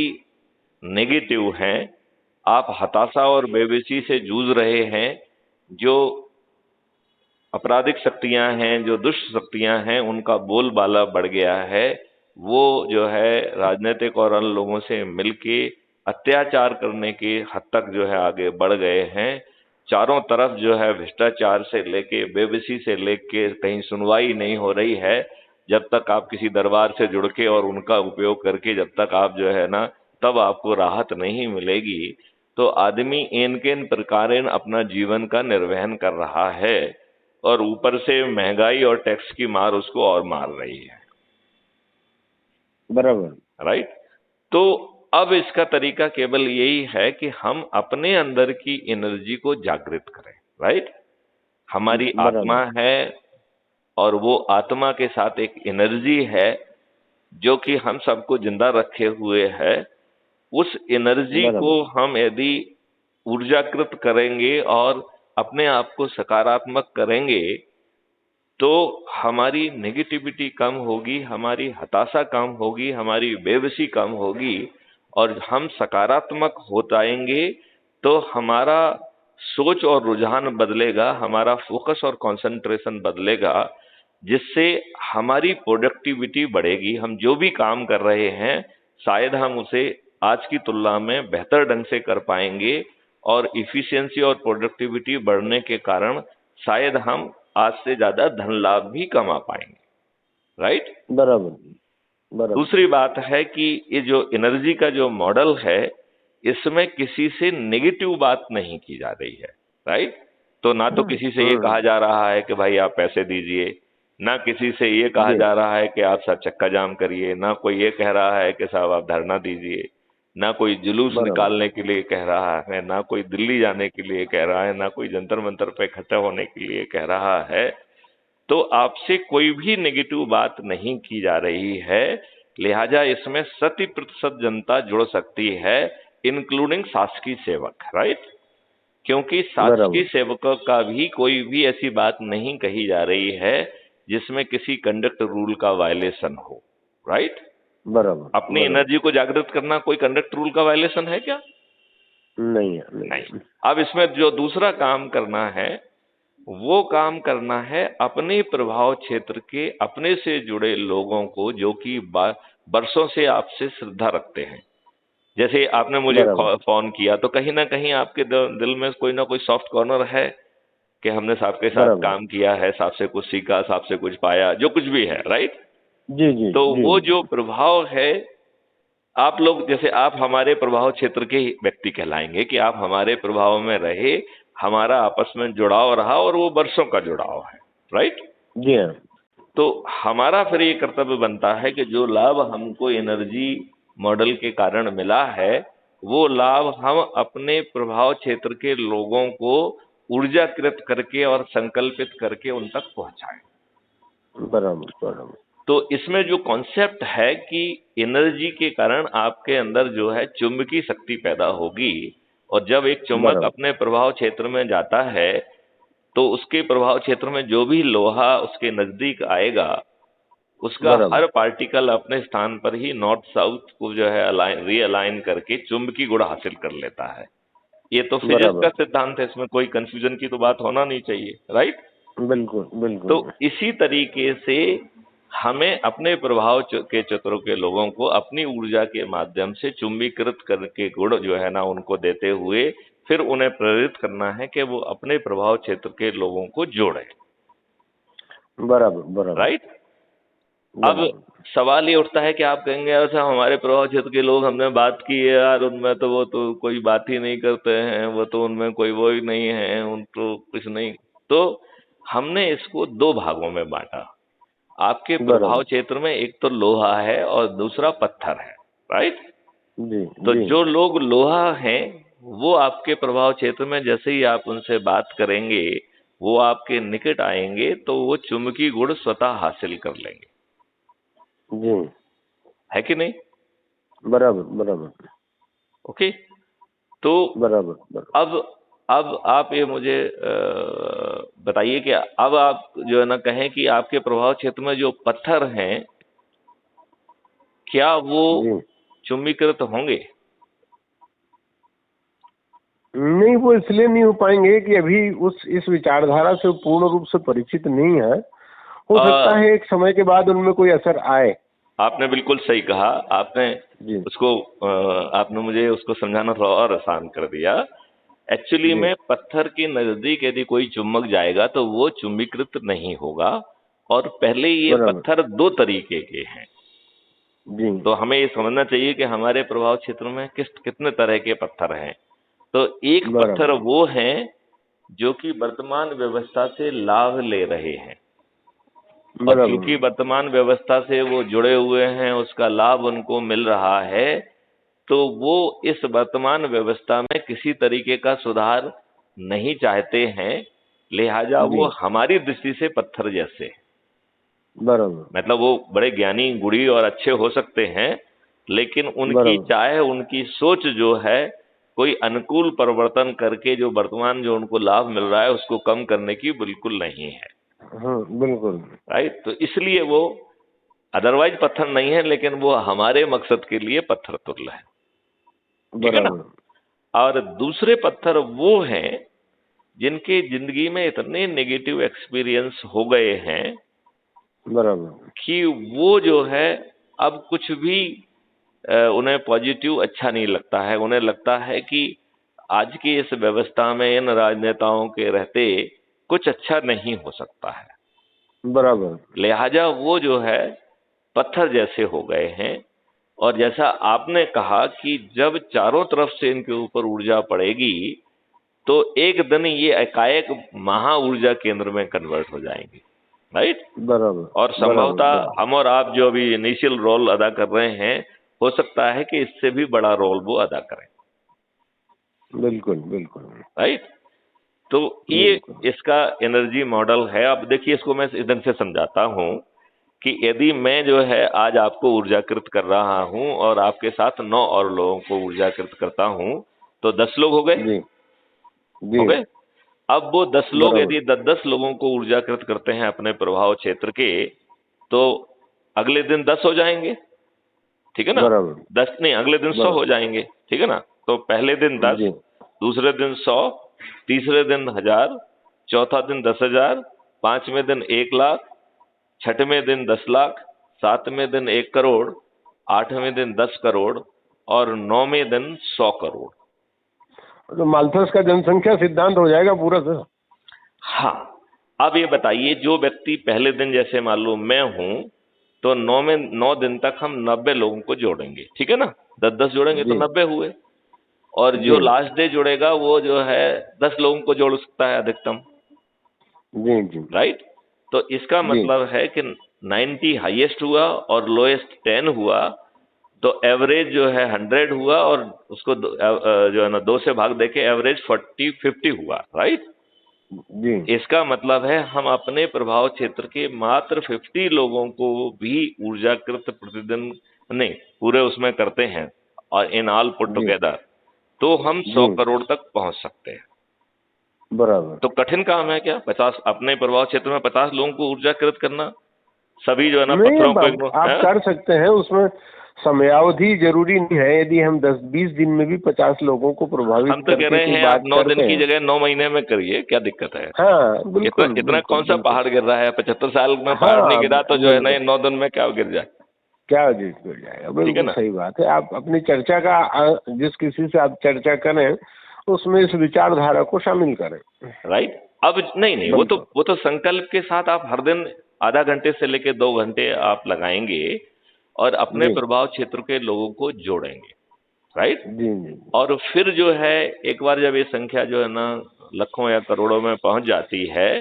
नेगेटिव हैं। आप हताशा और बेबसी से जूझ रहे हैं। जो आपराधिक शक्तियां हैं, जो दुष्ट शक्तियां हैं, उनका बोलबाला बढ़ गया है। वो जो है राजनीतिक और अन्य लोगों से मिलके अत्याचार करने के हद तक जो है आगे बढ़ गए हैं। चारों तरफ जो है भ्रष्टाचार से लेके, बेबसी से लेके, कहीं सुनवाई नहीं हो रही है। जब तक आप किसी दरबार से जुड़ के और उनका उपयोग करके जब तक आप जो है ना, तब आपको राहत नहीं मिलेगी। तो आदमी इन के इन प्रकारेण अपना जीवन का निर्वहन कर रहा है, और ऊपर से महंगाई और टैक्स की मार उसको और मार रही है। बराबर। राइट। तो अब इसका तरीका केवल यही है कि हम अपने अंदर की एनर्जी को जागृत करें। राइट। हमारी आत्मा बराबर। है, और वो आत्मा के साथ एक एनर्जी है जो कि हम सबको जिंदा रखे हुए है। उस एनर्जी को बराबर। हम यदि ऊर्जाकृत करेंगे और अपने आप को सकारात्मक करेंगे, तो हमारी नेगेटिविटी कम होगी, हमारी हताशा कम होगी, हमारी बेबसी कम होगी, और हम सकारात्मक हो जाएंगे। तो हमारा सोच और रुझान बदलेगा, हमारा फोकस और कंसंट्रेशन बदलेगा, जिससे हमारी प्रोडक्टिविटी बढ़ेगी। हम जो भी काम कर रहे हैं, शायद हम उसे आज की तुलना में बेहतर ढंग से कर पाएंगे, और इफिशियंसी और प्रोडक्टिविटी बढ़ने के कारण शायद हम आज से ज्यादा धन लाभ भी कमा पाएंगे। राइट। बराबर। बराबर। दूसरी बात है कि ये जो एनर्जी का जो मॉडल है, इसमें किसी से नेगेटिव बात नहीं की जा रही है। राइट। तो ना तो किसी से ये कहा जा रहा है कि भाई आप पैसे दीजिए, ना किसी से ये कहा जी। जा रहा है कि आप सब चक्का जाम करिए, ना कोई ये कह रहा है कि साहब आप धरना दीजिए, ना कोई जुलूस बराबर। निकालने के लिए कह रहा है, ना कोई दिल्ली जाने के लिए कह रहा है, ना कोई जंतर मंतर पे इकट्ठा होने के लिए कह रहा है। तो आपसे कोई भी नेगेटिव बात नहीं की जा रही है, लिहाजा इसमें 100% जनता जुड़ सकती है, इंक्लूडिंग शासकीय सेवक। राइट। क्योंकि शासकीय बराबर। सेवकों का भी कोई भी ऐसी बात नहीं कही जा रही है जिसमें किसी कंडक्ट रूल का वायलेशन हो। राइट। बराबर। अपनी बराबर। एनर्जी को जागृत करना कोई कंडक्ट रूल का वायलेशन है क्या? नहीं है, नहीं नहीं। है। अब इसमें जो दूसरा काम करना है, वो काम करना है अपने प्रभाव क्षेत्र के अपने से जुड़े लोगों को, जो कि बरसों से आपसे श्रद्धा रखते हैं। जैसे आपने मुझे बराबर। फोन किया, तो कहीं ना कहीं आपके दिल में कोई ना कोई सॉफ्ट कॉर्नर है कि हमने साहब के साथ बराबर। काम किया है, साहब से कुछ सीखा, साहब से कुछ पाया, जो कुछ भी है। राइट। जी जी तो जी वो जी। जो प्रभाव है, आप लोग जैसे आप हमारे प्रभाव क्षेत्र के ही व्यक्ति कहलाएंगे कि आप हमारे प्रभाव में रहे, हमारा आपस में जुड़ाव रहा, और वो वर्षों का जुड़ाव है। राइट। जी हाँ। तो हमारा फिर ये कर्तव्य बनता है कि जो लाभ हमको एनर्जी मॉडल के कारण मिला है, वो लाभ हम अपने प्रभाव क्षेत्र के लोगों को ऊर्जाकृत करके और संकल्पित करके उन तक पहुंचाएं। बराबर। बराबर। तो इसमें जो कॉन्सेप्ट है कि एनर्जी के कारण आपके अंदर जो है चुंबकीय शक्ति पैदा होगी, और जब एक चुंबक बराबर। अपने प्रभाव क्षेत्र में जाता है, तो उसके प्रभाव क्षेत्र में जो भी लोहा उसके नजदीक आएगा, उसका बराबर। हर पार्टिकल अपने स्थान पर ही नॉर्थ साउथ को जो है रीअलाइन करके चुंबकीय गुण हासिल कर लेता है। ये तो फिजिक्स का बराबर। सिद्धांत है, इसमें कोई कंफ्यूजन की तो बात होना नहीं चाहिए। राइट। बिल्कुल तो बिल्कुल। इसी तरीके से हमें अपने प्रभाव के चक्रों के लोगों को अपनी ऊर्जा के माध्यम से चुंबकीकृत करके गुण जो है ना उनको देते हुए फिर उन्हें प्रेरित करना है कि वो अपने प्रभाव क्षेत्र के लोगों को जोड़े। बराबर। बराबर। राइट। अब बराबर। सवाल ये उठता है कि आप कहेंगे यार साहब हमारे प्रभाव क्षेत्र के लोग, हमने बात की है यार, उनमें तो वो तो कोई बात ही नहीं करते हैं, वो तो उनमें कोई वो ही नहीं है, उनको कुछ नहीं। तो हमने इसको दो भागों में बांटा। आपके प्रभाव बराबर। क्षेत्र में एक तो लोहा है और दूसरा पत्थर है। राइट। जी तो जी। जो लोग लोहा हैं, वो आपके प्रभाव क्षेत्र में जैसे ही आप उनसे बात करेंगे, वो आपके निकट आएंगे, तो वो चुंबकीय गुण स्वतः हासिल कर लेंगे। जी। है कि नहीं? बराबर। बराबर। ओके। तो बराबर। बराबर। अब आप ये मुझे बताइए कि अब आप जो है ना कहें कि आपके प्रभाव क्षेत्र में जो पत्थर हैं, क्या वो जी। चुंबकीकृत होंगे? नहीं, वो इसलिए नहीं हो पाएंगे कि अभी इस विचारधारा से पूर्ण रूप से परिचित नहीं है। हो सकता है एक समय के बाद उनमें कोई असर आए। आपने बिल्कुल सही कहा। आपने जी उसको आपने मुझे उसको समझाना थोड़ा और आसान कर दिया। एक्चुअली जी। में पत्थर के नजदीक यदि कोई चुंबक जाएगा तो वो चुंबकीकृत नहीं होगा, और पहले ये बराबर पत्थर दो तरीके के हैं। जी। तो हमें ये समझना चाहिए कि हमारे प्रभाव क्षेत्र में कितने तरह के पत्थर हैं। तो एक पत्थर बराबर वो हैं जो कि वर्तमान व्यवस्था से लाभ ले रहे हैं, और बराबर चूंकि वर्तमान व्यवस्था से वो जुड़े हुए हैं, उसका लाभ उनको मिल रहा है, तो वो इस वर्तमान व्यवस्था में किसी तरीके का सुधार नहीं चाहते हैं, लिहाजा जी। वो हमारी दृष्टि से पत्थर जैसे हैं। बराबर मतलब वो बड़े ज्ञानी गुणी और अच्छे हो सकते हैं, लेकिन उनकी बराबर चाह, उनकी सोच जो है, कोई अनुकूल परिवर्तन करके जो वर्तमान जो उनको लाभ मिल रहा है उसको कम करने की बिल्कुल नहीं है। हाँ बिल्कुल। राइट। तो इसलिए वो अदरवाइज पत्थर नहीं है, लेकिन वो हमारे मकसद के लिए पत्थर तुल्य है। ठीक है ना। बराबर और दूसरे पत्थर वो हैं जिनके जिंदगी में इतने नेगेटिव एक्सपीरियंस हो गए हैं बराबर कि वो जो है अब कुछ भी उन्हें पॉजिटिव अच्छा नहीं लगता है। उन्हें लगता है कि आज की इस व्यवस्था में इन राजनेताओं के रहते कुछ अच्छा नहीं हो सकता है, बराबर लिहाजा वो जो है पत्थर जैसे हो गए हैं। और जैसा आपने कहा कि जब चारों तरफ से इनके ऊपर ऊर्जा पड़ेगी तो एक दिन ये एकाएक महा ऊर्जा केंद्र में कन्वर्ट हो जाएंगे। राइट। बराबर और बराबर संभवतः बराबर हम और आप जो अभी इनिशियल रोल अदा कर रहे हैं, हो सकता है कि इससे भी बड़ा रोल वो अदा करें। बिल्कुल बिल्कुल राइट। तो ये बिल्कुल। इसका एनर्जी मॉडल है। अब देखिए, इसको मैं इस ढंग से समझाता हूं कि यदि मैं जो है आज आपको ऊर्जाकृत कर रहा हूं और आपके साथ 9 और लोगों को ऊर्जाकृत करता हूं, तो 10 लोग हो गए। जी हो जी गए। अब वो 10 लोग बराबर यदि 10-10 लोगों को ऊर्जाकृत करते हैं अपने प्रभाव क्षेत्र के, तो अगले दिन 10 हो जाएंगे। ठीक है ना। बराबर 10 नहीं, अगले दिन 100 हो बराबर जाएंगे। ठीक है ना। तो पहले दिन 10, जी दूसरे दिन 100, तीसरे दिन 1000, चौथा दिन 10,000, पांचवें दिन 1,00,000, छठवें दिन 10,00,000, सातवें दिन 1 करोड़, आठवें दिन 10 करोड़ और 9वें दिन 100 करोड़। तो माल्थस का जनसंख्या सिद्धांत हो जाएगा पूरा सर। हाँ। अब ये बताइए, जो व्यक्ति पहले दिन जैसे मान लो मैं हूं, तो 9 दिन तक हम 90 लोगों को जोड़ेंगे। ठीक है ना। 10-10 जोड़ेंगे तो जी 90 हुए। और जी जो लास्ट डे जुड़ेगा वो जो है 10 लोगों को जोड़ सकता है अधिकतम। जी जी राइट। तो इसका जी मतलब है कि 90 हाईएस्ट हुआ और लोएस्ट 10 हुआ, तो एवरेज जो है 100 हुआ, और उसको जो है ना 2 से भाग देके एवरेज 40-50 हुआ। राइट। जी इसका मतलब है हम अपने प्रभाव क्षेत्र के मात्र 50 लोगों को भी ऊर्जाकृत प्रतिदिन नहीं पूरे उसमें करते हैं, और इन ऑल पुट जी टुगेदर, तो हम जी 100 करोड़ तक पहुंच सकते हैं। बराबर। तो कठिन काम है क्या 50 अपने प्रभाव क्षेत्र में 50 लोगों को ऊर्जाकृत करना? सभी जो है ना नहीं, पत्थरों को आप कर सकते हैं, उसमें समयावधि जरूरी नहीं है। यदि हम 10-20 दिन में भी 50 लोगों को प्रभावित हम तो कह करके रहे कोई हैं आप बात 9 दिन करते की हैं। जगह 9 महीने में करिए, क्या दिक्कत है? हाँ इतना बिल्कुल इतना बिल्कुल कौन सा बिल्कुल। पहाड़ गिर रहा है? 75 साल में पहाड़ नहीं हाँ गिरा, तो जो है ना बिल्कुल, 9 दिन में क्या गिर जाए? क्या जीत मिल जाएगा। ठीक है बिल्कुल ना। सही बात है। आप अपनी चर्चा का जिस किसी से आप चर्चा करें उसमें इस विचारधारा को शामिल करें। राइट। अब नहीं नहीं, बिल्कुल वो तो संकल्प के साथ आप हर दिन आधा घंटे से लेकर 2 घंटे आप लगाएंगे और अपने जी प्रभाव क्षेत्र के लोगों को जोड़ेंगे। राइट। जी जी और फिर जो है एक बार जब ये संख्या जो है ना लाखों या करोड़ों में पहुंच जाती है,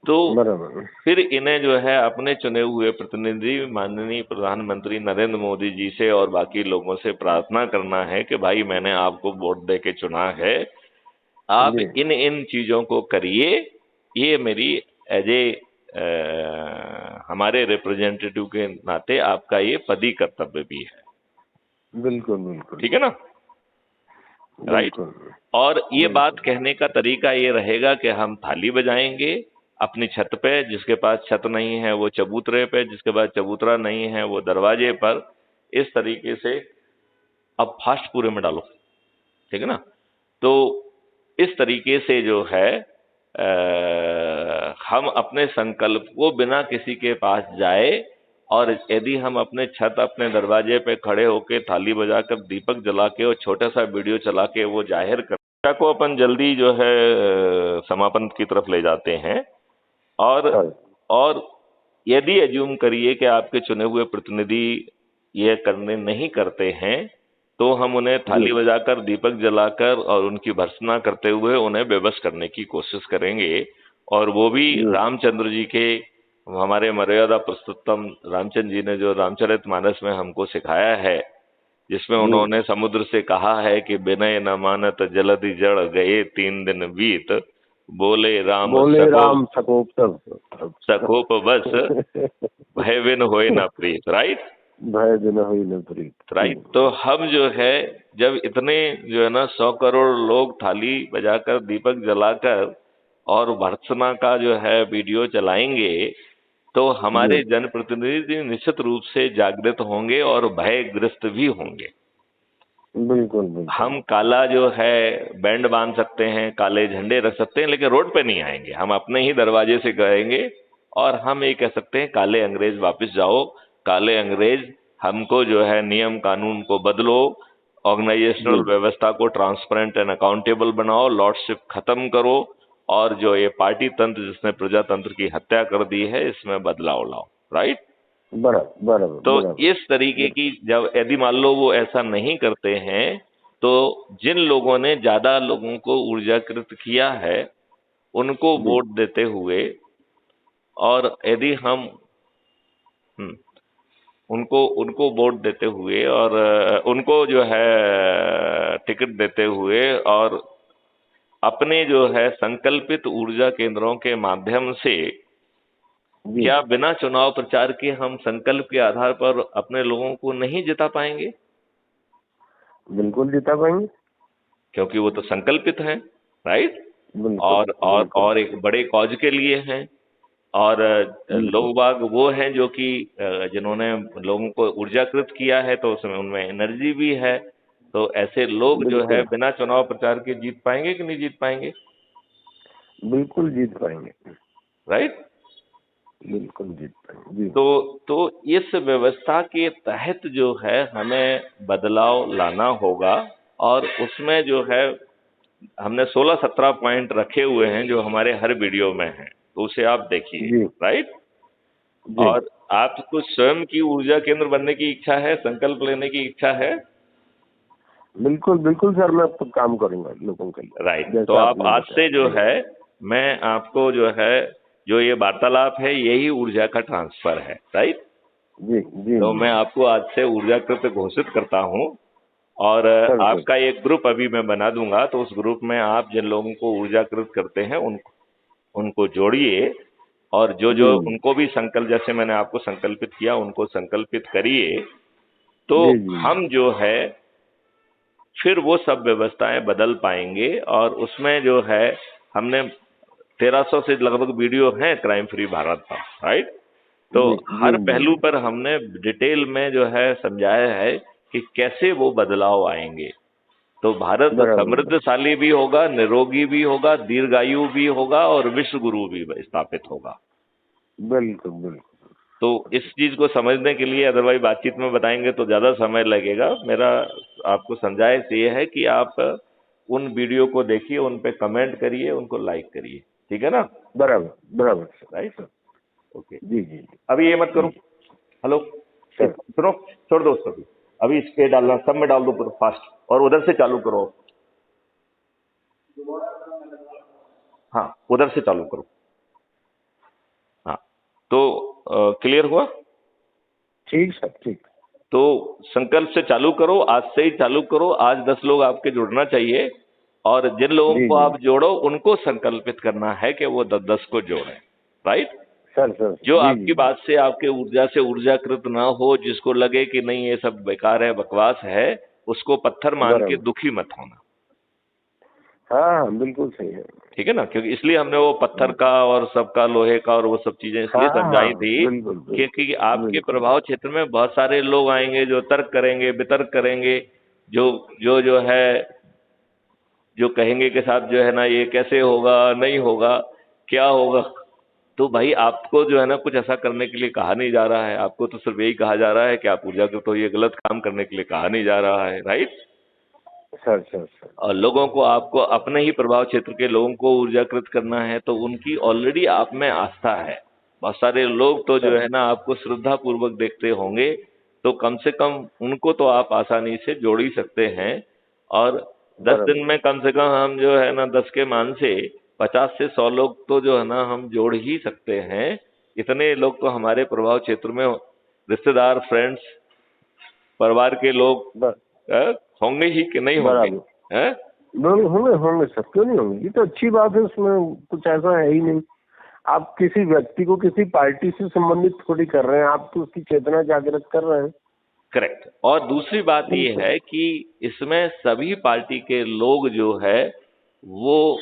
तो बराबर फिर इन्हें जो है अपने चुने हुए प्रतिनिधि माननीय प्रधानमंत्री नरेंद्र मोदी जी से और बाकी लोगों से प्रार्थना करना है कि भाई मैंने आपको वोट दे के चुना है, आप जी इन इन चीजों को करिए। ये मेरी एज ए हमारे रिप्रेजेंटेटिव के नाते आपका ये पदी कर्तव्य भी है। बिल्कुल बिल्कुल ठीक है ना। राइट। बिल्कुल और ये बात बिल्कुल कहने का तरीका ये रहेगा कि हम थाली बजाएंगे अपनी छत पे, जिसके पास छत नहीं है वो चबूतरे पे, जिसके पास चबूतरा नहीं है वो दरवाजे पर। इस तरीके से अब फास्ट पूरे में डालो। ठीक है ना। तो इस तरीके से जो है हम अपने संकल्प को बिना किसी के पास जाए, और यदि हम अपने छत अपने दरवाजे पे खड़े होके थाली बजाकर दीपक जला के और छोटा सा वीडियो चला के वो जाहिर कर को अपन जल्दी जो है समापन की तरफ ले जाते हैं। और हाँ। और यदि एज्यूम करिए कि आपके चुने हुए प्रतिनिधि ये करने नहीं करते हैं, तो हम उन्हें थाली बजाकर, दीपक जलाकर और उनकी भर्त्सना करते हुए उन्हें बेबस करने की कोशिश करेंगे। और वो भी रामचंद्र जी के, हमारे मर्यादा पुरुषोत्तम रामचंद्र जी ने जो रामचरितमानस में हमको सिखाया है, जिसमें उन्होंने समुद्र से कहा है कि विनय न मानत जलधि जड़ गए 3 दिन बीत, बोले राम सकोप तब सकोप बस, भय बिन होए न प्रीत। राइट, भय बिन होए न प्रीत। राइट। तो हम जो है, जब इतने जो है ना 100 करोड़ लोग थाली बजाकर, दीपक जलाकर और भर्त्सना का जो है वीडियो चलाएंगे, तो हमारे जनप्रतिनिधि निश्चित रूप से जागृत होंगे और भयग्रस्त भी होंगे। बिल्कुल। हम काला जो है बैंड बांध सकते हैं, काले झंडे रख सकते हैं, लेकिन रोड पे नहीं आएंगे। हम अपने ही दरवाजे से कहेंगे और हम ये कह सकते हैं, काले अंग्रेज वापस जाओ, काले अंग्रेज हमको जो है नियम कानून को बदलो, ऑर्गेनाइजेशनल व्यवस्था को ट्रांसपेरेंट एंड अकाउंटेबल बनाओ, लॉर्डशिप खत्म करो, और जो ये पार्टी तंत्र जिसने प्रजातंत्र की हत्या कर दी है, इसमें बदलाव लाओ। राइट, बराबर। तो इस तरीके की, जब यदि मान लो वो ऐसा नहीं करते हैं, तो जिन लोगों ने ज्यादा लोगों को ऊर्जाकृत किया है उनको वोट देते हुए, और यदि हम उनको वोट देते हुए और उनको जो है टिकट देते हुए, और अपने जो है संकल्पित ऊर्जा केंद्रों के माध्यम से, क्या बिना चुनाव प्रचार के हम संकल्प के आधार पर अपने लोगों को नहीं जिता पाएंगे? बिल्कुल जिता पाएंगे, क्योंकि वो तो संकल्पित हैं। राइट, और एक बड़े कॉज के लिए हैं, और लोग बाग वो हैं जो कि जिन्होंने लोगों को ऊर्जाकृत किया है, तो उसमें उनमें एनर्जी भी है। तो ऐसे लोग जो है बिना चुनाव प्रचार के जीत पाएंगे कि नहीं जीत पाएंगे? बिल्कुल जीत पाएंगे। राइट, बिल्कुल जीत पाएंगे। तो इस व्यवस्था के तहत जो है हमें बदलाव लाना होगा, और उसमें जो है हमने 16-17 पॉइंट रखे हुए हैं जो हमारे हर वीडियो में हैं, तो उसे आप देखिए। राइट, और आपको स्वयं की ऊर्जा केंद्र बनने की इच्छा है, संकल्प लेने की इच्छा है? बिल्कुल सर, मैं अब काम करूंगा लोगों के लिए। राइट, तो आप आज से जो है, मैं आपको जो है, जो ये वार्तालाप है यही ऊर्जा का ट्रांसफर है। राइट, तो मैं आपको आज से ऊर्जाकृत घोषित करता हूँ, और आपका एक ग्रुप अभी मैं बना दूंगा, तो उस ग्रुप में आप जिन लोगों को ऊर्जाकृत करते हैं उनको जोड़िए, और जो उनको भी संकल्प, जैसे मैंने आपको संकल्पित किया, उनको संकल्पित करिए। तो हम जो है फिर वो सब व्यवस्थाएं बदल पाएंगे, और उसमें जो है हमने 1300 से लगभग वीडियो हैं क्राइम फ्री भारत का। राइट, तो हर पहलू पर हमने डिटेल में जो है समझाया है कि कैसे वो बदलाव आएंगे। तो भारत समृद्धशाली भी होगा, निरोगी भी होगा, दीर्घायु भी होगा, और विश्व गुरु भी स्थापित होगा। बिल्कुल। तो इस चीज को समझने के लिए, अदरवाइज बातचीत में बताएंगे तो ज्यादा समय लगेगा। मेरा आपको समझाए ये है कि आप उन वीडियो को देखिए, उन पे कमेंट करिए, उनको लाइक करिए। ठीक है ना? बराबर। Right, okay. जी। अभी ये मत करो। हेलो, सुनो, छोड़ दो उसको। अभी इस पे डालना, सब में डाल दो पूरा फास्ट, और उधर से चालू करो। हाँ, उधर से चालू करो। हाँ, तो क्लियर हुआ? ठीक सर, ठीक। तो संकल्प से चालू करो, आज से ही चालू करो। आज 10 लोग आपके जुड़ना चाहिए, और जिन लोगों को आप जोड़ो उनको संकल्पित करना है कि वो 10 को जोड़ें। राइट सर, जो आपकी बात से, आपके ऊर्जा से ऊर्जाकृत ना हो, जिसको लगे कि नहीं ये सब बेकार है, बकवास है, उसको पत्थर मान के दुखी मत होना। हाँ, बिल्कुल सही है। ठीक है ना? क्योंकि इसलिए हमने वो पत्थर का और सबका, लोहे का और वो सब चीजें इसलिए समझाई थी, क्योंकि आपके प्रभाव क्षेत्र में बहुत सारे लोग आएंगे जो तर्क करेंगे, वितर्क करेंगे, जो है, जो कहेंगे कि साहब जो है ना, ये कैसे होगा, नहीं होगा, क्या होगा। तो भाई आपको जो है ना कुछ ऐसा करने के लिए कहा नहीं जा रहा है, आपको तो सिर्फ यही कहा जा रहा है कि आप ऊर्जा को, तो ये गलत काम करने के लिए कहा नहीं जा रहा है। Right sir. और लोगों को, आपको अपने ही प्रभाव क्षेत्र के लोगों को ऊर्जाकृत करना है, तो उनकी ऑलरेडी आप में आस्था है। बहुत सारे लोग तो जो है ना आपको श्रद्धा पूर्वक देखते होंगे, तो कम से कम उनको तो आप आसानी से जोड़ ही सकते हैं। और 10 दिन में कम से कम हम जो है ना 10 के मान से 50 से 100 लोग तो जो है ना हम जोड़ ही सकते हैं। इतने लोग तो हमारे प्रभाव क्षेत्र में रिश्तेदार, फ्रेंड्स, परिवार के लोग होंगे ही कि नहीं होंगे? हैं? होंगे होंगे, सब क्यों नहीं होंगे। ये तो अच्छी बात है, उसमें कुछ ऐसा है ही नहीं। आप किसी व्यक्ति को किसी पार्टी से संबंधित थोड़ी कर रहे हैं, आप तो उसकी चेतना जागृत कर रहे हैं। करेक्ट। और दूसरी बात ये है कि इसमें सभी पार्टी के लोग जो है वो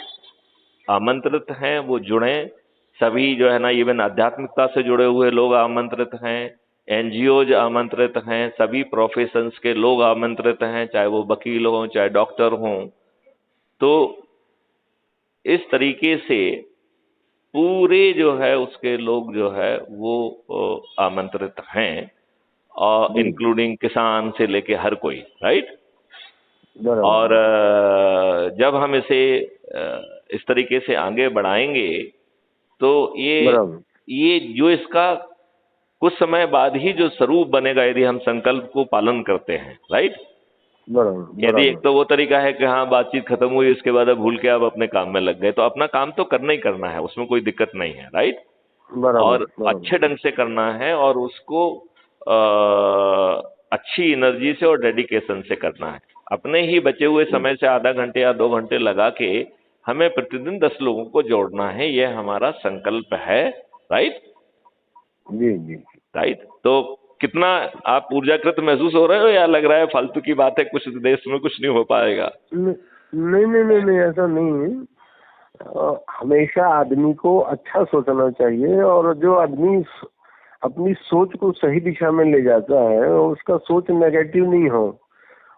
आमंत्रित हैं, वो जुड़े। सभी जो है ना इवन आध्यात्मिकता से जुड़े हुए लोग आमंत्रित हैं, एनजीओज आमंत्रित हैं, सभी प्रोफेशंस के लोग आमंत्रित हैं, चाहे वो वकील हों चाहे डॉक्टर हों। तो इस तरीके से पूरे जो है उसके लोग जो है वो आमंत्रित हैं, और इंक्लूडिंग किसान से लेके हर कोई, राइट। और जब हम इसे इस तरीके से आगे बढ़ाएंगे तो ये जो इसका कुछ समय बाद ही जो स्वरूप बनेगा, यदि हम संकल्प को पालन करते हैं, राइट। यदि एक तो वो तरीका है कि हाँ बातचीत खत्म हुई, उसके बाद अब भूल के आप अपने काम में लग गए, तो अपना काम तो करना ही करना है, उसमें कोई दिक्कत नहीं है, राइट। और अच्छे ढंग से करना है, और उसको अच्छी एनर्जी से और डेडिकेशन से करना है। अपने ही बचे हुए समय से आधा घंटे या 2 घंटे लगा के हमें प्रतिदिन 10 लोगों को जोड़ना है, यह हमारा संकल्प है, राइट। जी जी राइट। तो कितना आप ऊर्जाकृत महसूस हो रहे हो, या लग रहा है फालतू की बात है, कुछ देश में कुछ नहीं हो पाएगा? नहीं नहीं नहीं नहीं, ऐसा नहीं है। हमेशा आदमी को अच्छा सोचना चाहिए, और जो आदमी अपनी सोच को सही दिशा में ले जाता है और उसका सोच नेगेटिव नहीं हो,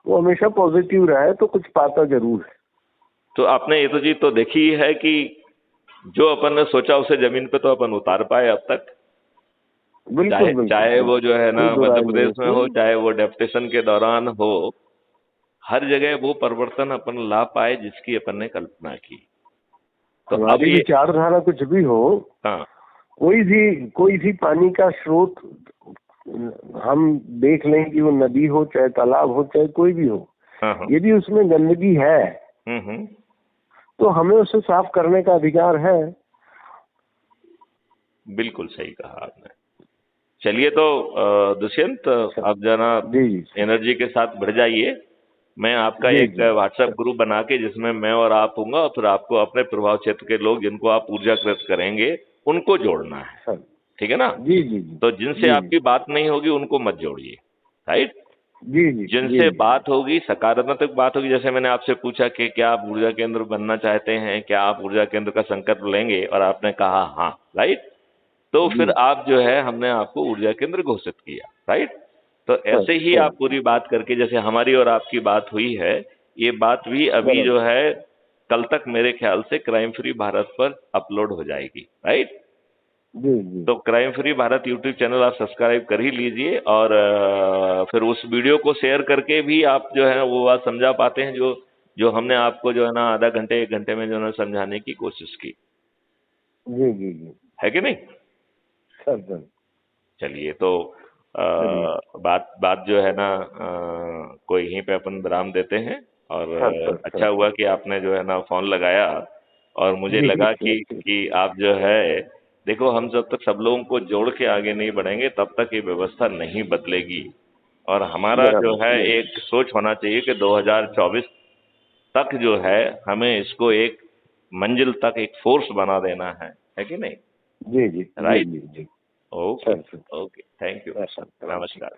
वो हमेशा पॉजिटिव रहे, तो कुछ पाता जरूर है। तो आपने ये तो चीज तो देखी है कि जो अपन ने सोचा उसे जमीन पे तो अपन उतार पाए अब तक। चाहे वो जो है ना मध्य प्रदेश में हो, चाहे वो डेपुटेशन के दौरान हो, हर जगह वो परिवर्तन अपन ला पाए जिसकी अपन ने कल्पना की। तो हमारी विचारधारा कुछ भी हो, हाँ, कोई भी पानी का स्रोत हम देख लें कि वो नदी हो चाहे तालाब हो चाहे कोई भी हो, हाँ, यदि उसमें गंदगी है तो हमें उसे साफ करने का अधिकार है। बिल्कुल सही कहा आपने। चलिए, तो दुष्यंत, आप जाना एनर्जी के साथ बढ़ जाइए। मैं आपका एक व्हाट्सएप ग्रुप बना के, जिसमें मैं और आप होऊंगा, और फिर आपको अपने प्रभाव क्षेत्र के लोग जिनको आप ऊर्जाकृत करेंगे उनको जोड़ना है, ठीक है ना? जी जी। तो जिनसे आपकी बात नहीं होगी उनको मत जोड़िए, राइट। जी जी। जिनसे बात होगी, सकारात्मक बात होगी, जैसे मैंने आपसे पूछा कि क्या आप ऊर्जा केंद्र बनना चाहते हैं, क्या आप ऊर्जा केंद्र का संकल्प लेंगे, और आपने कहा हाँ, राइट। तो फिर आप जो है, हमने आपको ऊर्जा केंद्र घोषित किया, राइट। तो ऐसे ही आप पूरी बात करके, जैसे हमारी और आपकी बात हुई है, ये बात भी अभी जो है कल तक मेरे ख्याल से क्राइम फ्री भारत पर अपलोड हो जाएगी, राइट। जी। तो crime free Bharat YouTube channel आप सब्सक्राइब कर ही लीजिए, और फिर उस वीडियो को शेयर करके भी आप जो है वो बात समझा पाते हैं जो हमने आपको जो है ना आधा घंटे 1 घंटे में जो है समझाने की कोशिश की। जी जी जी, है कि नहीं? सर। चलिए, तो बात जो है ना कोई यहीं पे अपन विराम देते हैं। और अच्छा हुआ कि आपने जो है ना फोन लगाया, और मुझे लगा कि आप जो है, देखो, हम जब तक सब लोगों को जोड़ के आगे नहीं बढ़ेंगे तब तक ये व्यवस्था नहीं बदलेगी। और हमारा जो है एक सोच होना चाहिए कि 2024 तक जो है हमें इसको एक मंजिल तक एक फोर्स बना देना है कि नहीं? जी जी, राइट। जी। Okay, thank you. नमस्कार।